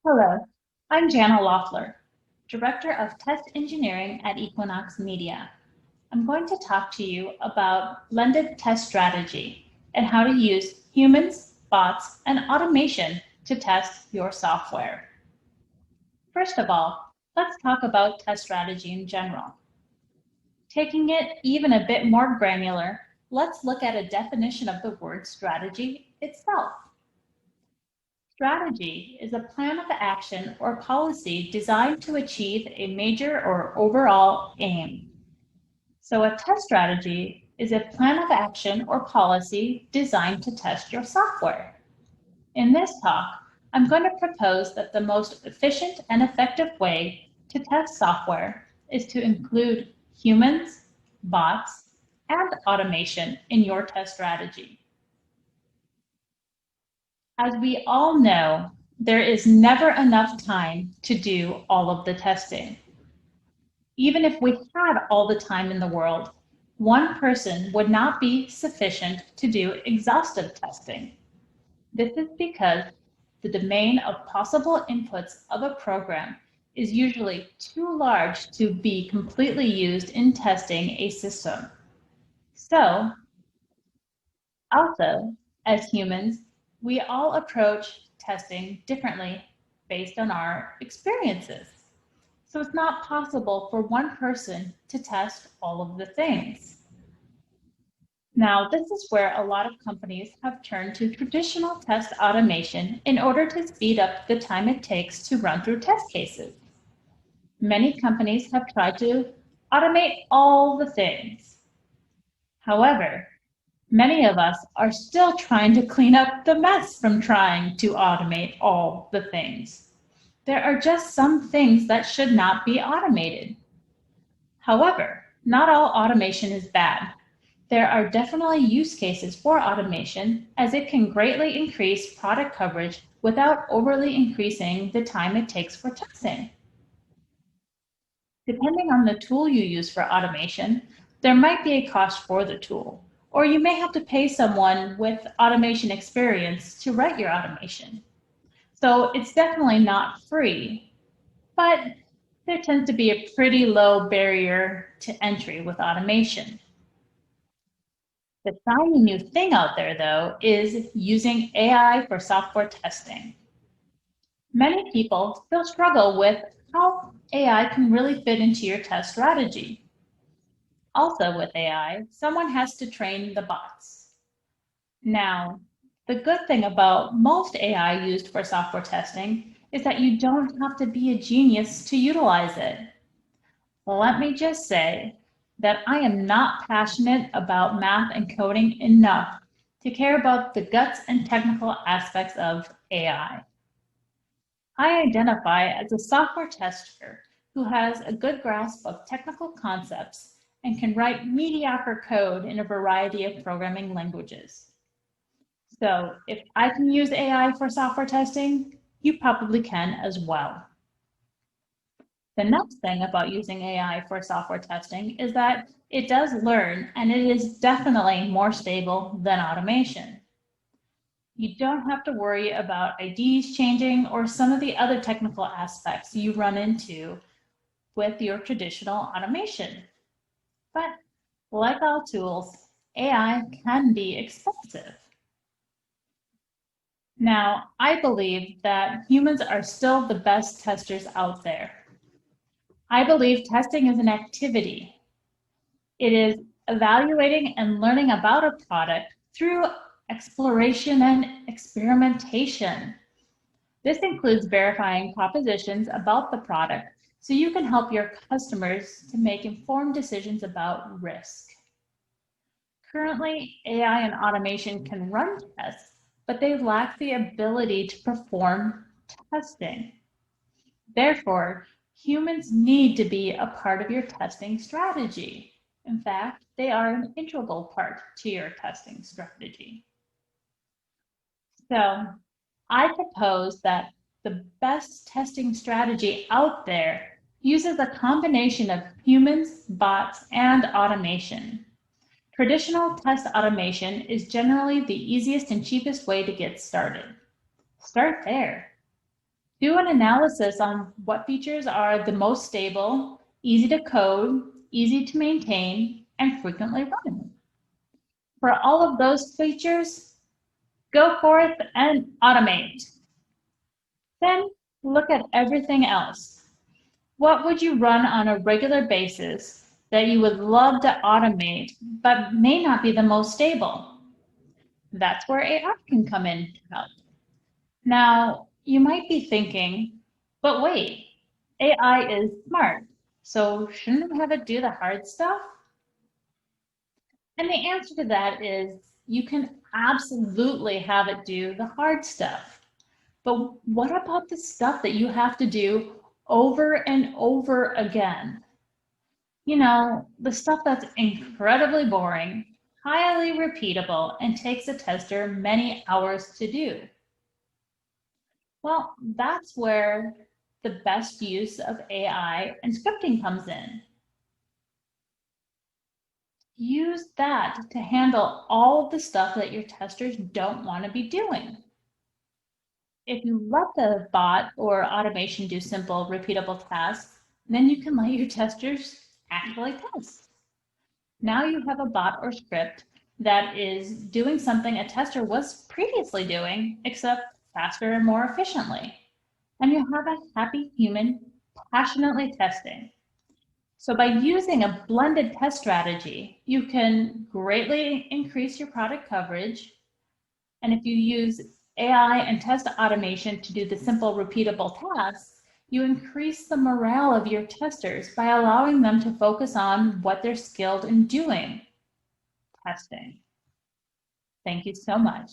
Hello, I'm Janna Loeffler, Director of Test Engineering at Equinox Media. I'm going to talk to you about blended test strategy and how to use humans, bots, and automation to test your software. First of all, let's talk about test strategy in general. Taking it even a bit more granular, let's look at a definition of the word strategy itself. Strategy is a plan of action or policy designed to achieve a major or overall aim. So a test strategy is a plan of action or policy designed to test your software. In this talk, I'm going to propose that the most efficient and effective way to test software is to include humans, bots, and automation in your test strategy. As we all know, there is never enough time to do all of the testing. Even if we had all the time in the world, one person would not be sufficient to do exhaustive testing. This is because the domain of possible inputs of a program is usually too large to be completely used in testing a system. So, also, as humans, we all approach testing differently based on our experiences. So it's not possible for one person to test all of the things. Now, this is where a lot of companies have turned to traditional test automation in order to speed up the time it takes to run through test cases. Many companies have tried to automate all the things. However, many of us are still trying to clean up the mess from trying to automate all the things. There are just some things that should not be automated. However, not all automation is bad. There are definitely use cases for automation as it can greatly increase product coverage without overly increasing the time it takes for testing. Depending on the tool you use for automation, there might be a cost for the tool, or you may have to pay someone with automation experience to write your automation. So it's definitely not free, but there tends to be a pretty low barrier to entry with automation. The shiny new thing out there, though, is using AI for software testing. Many people still struggle with how AI can really fit into your test strategy. Also with AI, someone has to train the bots. Now, the good thing about most AI used for software testing is that you don't have to be a genius to utilize it. Let me just say that I am not passionate about math and coding enough to care about the guts and technical aspects of AI. I identify as a software tester who has a good grasp of technical concepts and can write mediocre code in a variety of programming languages. So if I can use AI for software testing, you probably can as well. The next thing about using AI for software testing is that it does learn, and it is definitely more stable than automation. You don't have to worry about IDs changing or some of the other technical aspects you run into with your traditional automation. But like all tools, AI can be expensive. Now, I believe that humans are still the best testers out there. I believe testing is an activity. It is evaluating and learning about a product through exploration and experimentation. This includes verifying propositions about the product so you can help your customers to make informed decisions about risk. Currently, AI and automation can run tests, but they lack the ability to perform testing. Therefore, humans need to be a part of your testing strategy. In fact, they are an integral part to your testing strategy. So I propose that the best testing strategy out there uses a combination of humans, bots, and automation. Traditional test automation is generally the easiest and cheapest way to get started. Start there. Do an analysis on what features are the most stable, easy to code, easy to maintain, and frequently run. For all of those features, go forth and automate. Then look at everything else. What would you run on a regular basis that you would love to automate but may not be the most stable? That's where AI can come in to help. Now, you might be thinking, but wait, AI is smart, so shouldn't we have it do the hard stuff? And the answer to that is you can absolutely have it do the hard stuff. But what about the stuff that you have to do over and over again? You know, the stuff that's incredibly boring, highly repeatable, and takes a tester many hours to do. Well, that's where the best use of AI and scripting comes in. Use that to handle all of the stuff that your testers don't want to be doing. If you let the bot or automation do simple, repeatable tasks, then you can let your testers actually test. Now you have a bot or script that is doing something a tester was previously doing, except faster and more efficiently. And you have a happy human passionately testing. So by using a blended test strategy, you can greatly increase your product coverage. And if you use AI and test automation to do the simple, repeatable tasks, you increase the morale of your testers by allowing them to focus on what they're skilled in doing, testing. Thank you so much.